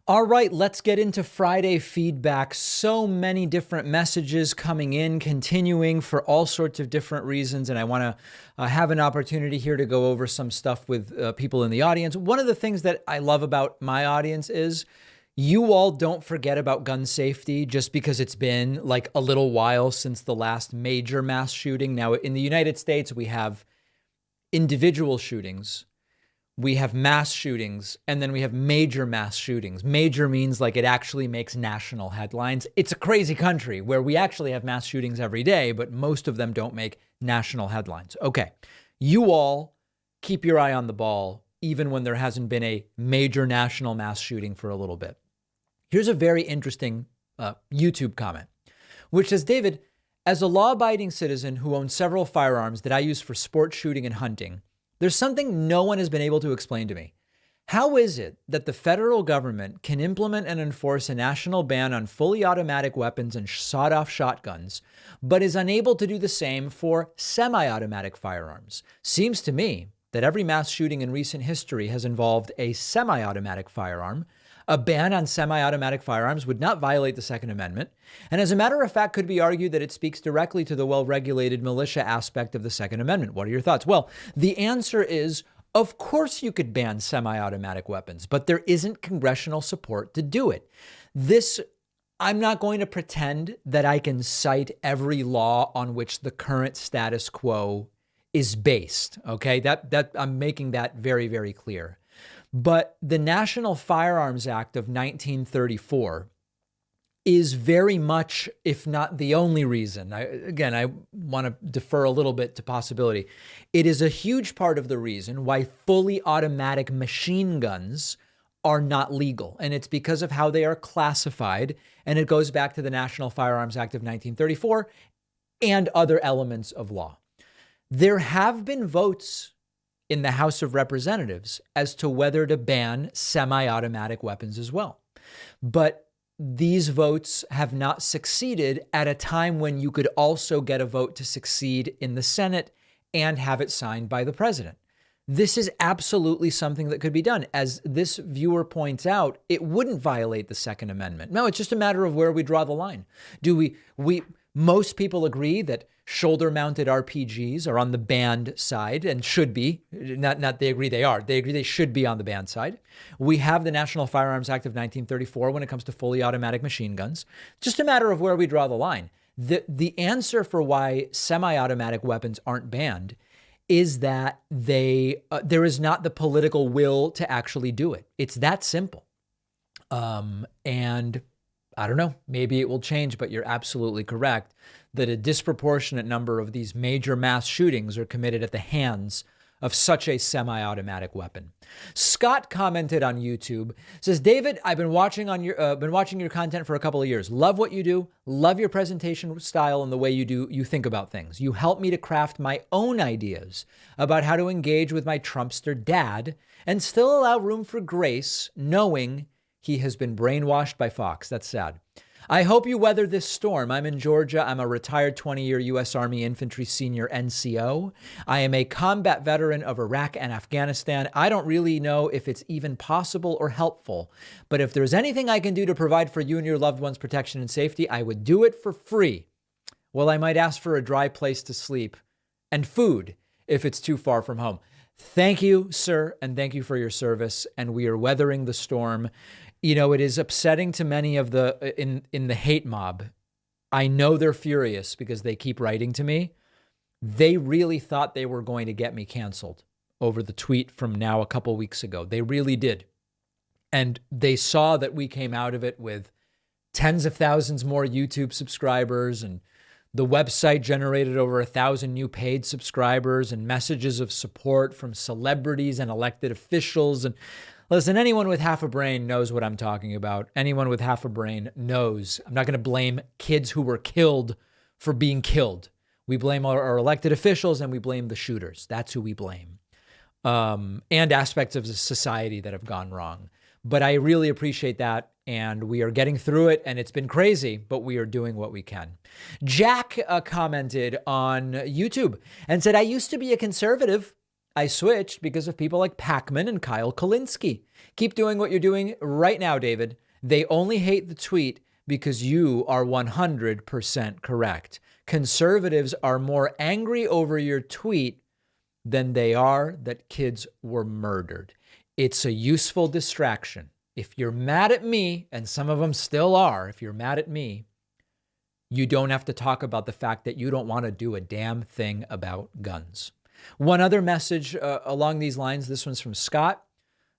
All right, let's get into Friday feedback. So many different messages coming in, continuing for all sorts of different reasons. And I want to have an opportunity here to go over some stuff with people in the audience. One of the things that I love about my audience is you all don't forget about gun safety just because it's been like a little while since the last major mass shooting. Now, in the United States, we have individual shootings. We have mass shootings, and then we have major mass shootings. Major means like it actually makes national headlines. It's a crazy country where we actually have mass shootings every day, but most of them don't make national headlines. Okay, you all keep your eye on the ball, even when there hasn't been a major national mass shooting for a little bit. Here's a very interesting YouTube comment, which says, David, as a law-abiding citizen who owns several firearms that I use for sport shooting and hunting, there's something no one has been able to explain to me. How is it that the federal government can implement and enforce a national ban on fully automatic weapons and sawed-off shotguns, but is unable to do the same for semi-automatic firearms? Seems to me that every mass shooting in recent history has involved a semi-automatic firearm. A ban on semi-automatic firearms would not violate the Second Amendment, and as a matter of fact, could be argued that it speaks directly to the well-regulated militia aspect of the Second Amendment. What are your thoughts? Well, the answer is, of course you could ban semi-automatic weapons, but there isn't congressional support to do it. I'm not going to pretend that I can cite every law on which the current status quo is based, okay? That I'm making that very, very clear. But the National Firearms Act of 1934 is very much, if not the only reason, I want to defer a little bit to possibility. It is a huge part of the reason why fully automatic machine guns are not legal. And it's because of how they are classified. And it goes back to the National Firearms Act of 1934 and other elements of law. There have been votes in the House of Representatives as to whether to ban semi-automatic weapons as well. But these votes have not succeeded at a time when you could also get a vote to succeed in the Senate and have it signed by the president. This is absolutely something that could be done. As this viewer points out, it wouldn't violate the Second Amendment. No, it's just a matter of where we draw the line. Most people agree that shoulder-mounted RPGs are on the banned side and should be. Not they agree they are. They agree they should be on the banned side. We have the National Firearms Act of 1934 when it comes to fully automatic machine guns. Just a matter of where we draw the line. The answer for why semi-automatic weapons aren't banned is that there is not the political will to actually do it. It's that simple. And I don't know, maybe it will change, but you're absolutely correct that a disproportionate number of these major mass shootings are committed at the hands of such a semi-automatic weapon. Scott commented on YouTube, says, David, I've been watching your content for a couple of years. Love what you do. Love your presentation style and the way you think about things. You help me to craft my own ideas about how to engage with my Trumpster dad and still allow room for grace, knowing he has been brainwashed by Fox. That's sad. I hope you weather this storm. I'm in Georgia. I'm a retired 20-year U.S. Army Infantry Senior NCO. I am a combat veteran of Iraq and Afghanistan. I don't really know if it's even possible or helpful, but if there's anything I can do to provide for you and your loved ones' protection and safety, I would do it for free. Well, I might ask for a dry place to sleep and food if it's too far from home. Thank you, sir, and thank you for your service. And we are weathering the storm. You know, it is upsetting to many of in the hate mob. I know they're furious because they keep writing to me. They really thought they were going to get me canceled over the tweet from now a couple weeks ago. They really did. And they saw that we came out of it with tens of thousands more YouTube subscribers, and the website generated over 1,000 new paid subscribers and messages of support from celebrities and elected officials. And listen, anyone with half a brain knows what I'm talking about. Anyone with half a brain knows. I'm not going to blame kids who were killed for being killed. We blame our elected officials and we blame the shooters. That's who we blame. And aspects of the society that have gone wrong. But I really appreciate that. And we are getting through it. And it's been crazy, but we are doing what we can. Jack commented on YouTube and said, I used to be a conservative. I switched because of people like Pacman and Kyle Kulinski. Keep doing what you're doing right now, David. They only hate the tweet because you are 100% correct. Conservatives are more angry over your tweet than they are that kids were murdered. It's a useful distraction. If you're mad at me, and some of them still are, if you're mad at me, you don't have to talk about the fact that you don't want to do a damn thing about guns. One other message along these lines, this one's from Scott.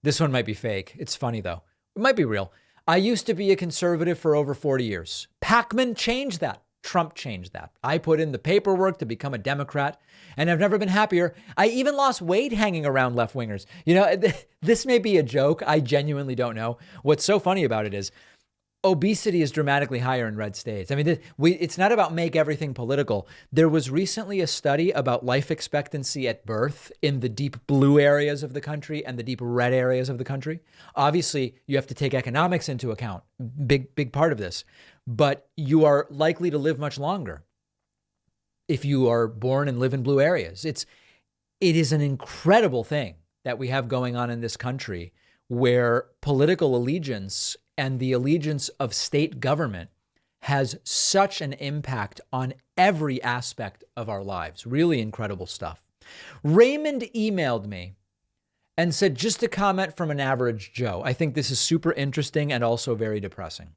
This one might be fake. It's funny though. It might be real. I used to be a conservative for over 40 years. Pacman changed that. Trump changed that. I put in the paperwork to become a Democrat, and I've never been happier. I even lost weight hanging around left-wingers. You know, this may be a joke. I genuinely don't know. What's so funny about it is obesity is dramatically higher in red states. I mean, it's not about make everything political. There was recently a study about life expectancy at birth in the deep blue areas of the country and the deep red areas of the country. Obviously, you have to take economics into account. Big part of this. But you are likely to live much longer if you are born and live in blue areas. It is an incredible thing that we have going on in this country where political allegiance and the allegiance of state government has such an impact on every aspect of our lives. Really incredible stuff. Raymond emailed me and said, just a comment from an average Joe. I think this is super interesting and also very depressing.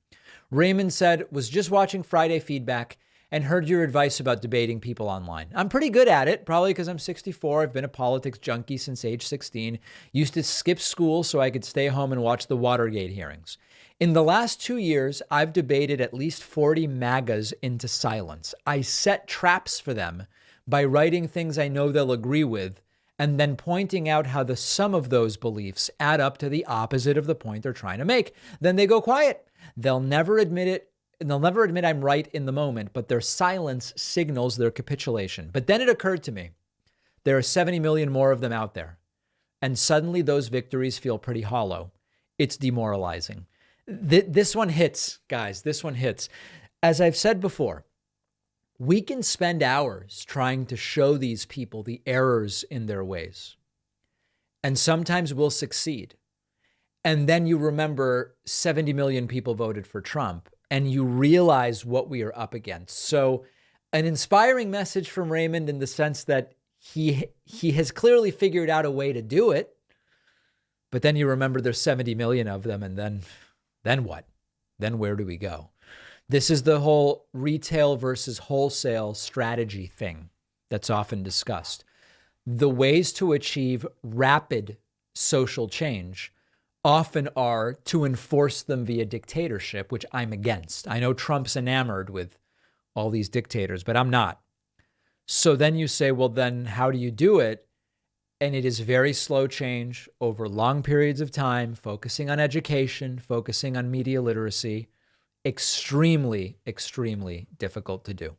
Raymond said, was just watching Friday Feedback and heard your advice about debating people online. I'm pretty good at it, probably because I'm 64. I've been a politics junkie since age 16. Used to skip school so I could stay home and watch the Watergate hearings. In the last 2 years, I've debated at least 40 MAGAs into silence. I set traps for them by writing things I know they'll agree with and then pointing out how the sum of those beliefs add up to the opposite of the point they're trying to make. Then they go quiet. They'll never admit it. And they'll never admit I'm right in the moment, but their silence signals their capitulation. But then it occurred to me, there are 70 million more of them out there. And suddenly those victories feel pretty hollow. It's demoralizing. This one hits, guys. This one hits. As I've said before, we can spend hours trying to show these people the errors in their ways. And sometimes we'll succeed. And then you remember 70 million people voted for Trump and you realize what we are up against. So an inspiring message from Raymond in the sense that he has clearly figured out a way to do it. But then you remember there's 70 million of them. And then what? Then where do we go? This is the whole retail versus wholesale strategy thing that's often discussed. The ways to achieve rapid social change often are to enforce them via dictatorship, which I'm against. I know Trump's enamored with all these dictators, but I'm not. So then you say, well, then how do you do it? And it is very slow change over long periods of time, focusing on education, focusing on media literacy. Extremely, extremely difficult to do.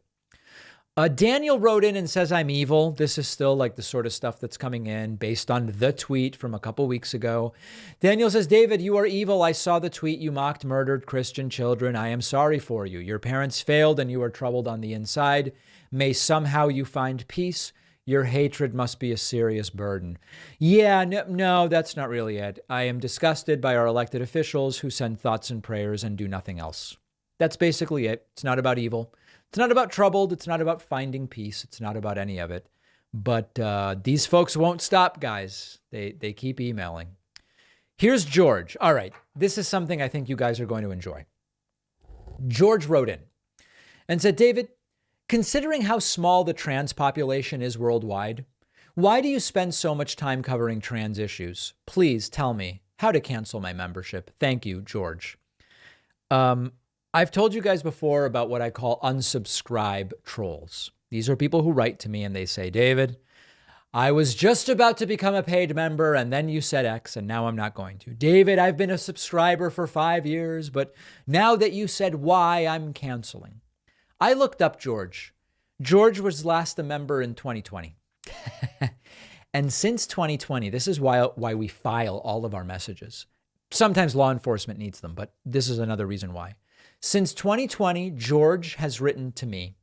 Daniel wrote in and says, I'm evil. This is still like the sort of stuff that's coming in based on the tweet from a couple weeks ago. Daniel says, David, you are evil. I saw the tweet. You mocked murdered Christian children. I am sorry for you. Your parents failed and you are troubled on the inside. May somehow you find peace. Your hatred must be a serious burden. Yeah, no, that's not really it. I am disgusted by our elected officials who send thoughts and prayers and do nothing else. That's basically it. It's not about evil. It's not about troubled. It's not about finding peace. It's not about any of it. But these folks won't stop, guys. They keep emailing. Here's George. All right. This is something I think you guys are going to enjoy. George wrote in and said, David, considering how small the trans population is worldwide, why do you spend so much time covering trans issues? Please tell me how to cancel my membership. Thank you, George. I've told you guys before about what I call unsubscribe trolls. These are people who write to me and they say, David, I was just about to become a paid member and then you said X and now I'm not going to. David, I've been a subscriber for 5 years, but now that you said Y, I'm canceling. I looked up George. George was last a member in 2020. And since 2020, this is why we file all of our messages. Sometimes law enforcement needs them, but this is another reason why. Since 2020, George has written to me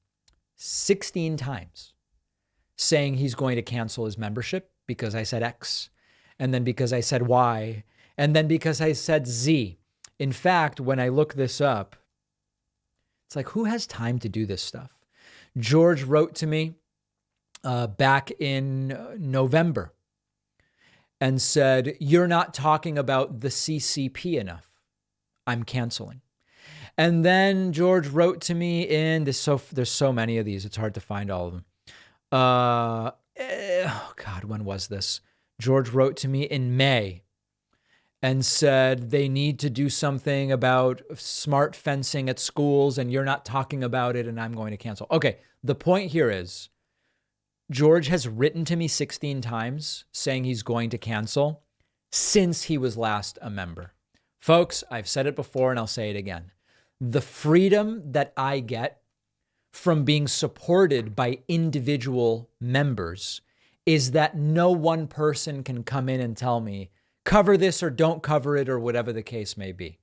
16 times saying he's going to cancel his membership because I said X, and then because I said Y, and then because I said Z. In fact, when I look this up, it's like, who has time to do this stuff? George wrote to me back in November and said, you're not talking about the CCP enough. I'm canceling. And then George wrote to me there's so many of these, it's hard to find all of them. Oh God, when was this? George wrote to me in May and said they need to do something about smart fencing at schools and you're not talking about it and I'm going to cancel. Okay, the point here is George has written to me 16 times saying he's going to cancel since he was last a member. Folks, I've said it before and I'll say it again. The freedom that I get from being supported by individual members is that no one person can come in and tell me, cover this or don't cover it or whatever the case may be.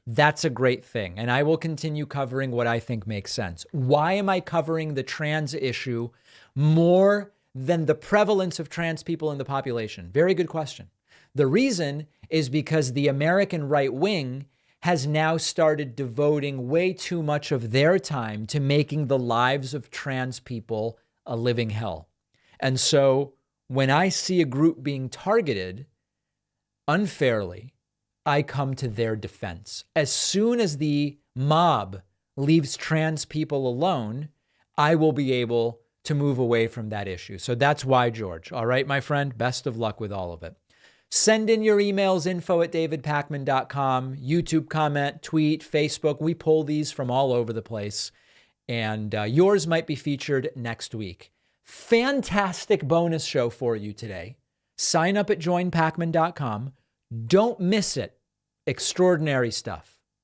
That's a great thing. And I will continue covering what I think makes sense. Why am I covering the trans issue more than the prevalence of trans people in the population? Very good question. The reason is because the American right wing has now started devoting way too much of their time to making the lives of trans people a living hell. And so when I see a group being targeted unfairly, I come to their defense. As soon as the mob leaves trans people alone, I will be able to move away from that issue. So that's why, George. All right, my friend, best of luck with all of it. Send in your emails, info@davidpakman.com, YouTube comment, tweet, Facebook. We pull these from all over the place. And yours might be featured next week. Fantastic bonus show for you today. Sign up at joinpakman.com. Don't miss it. Extraordinary stuff.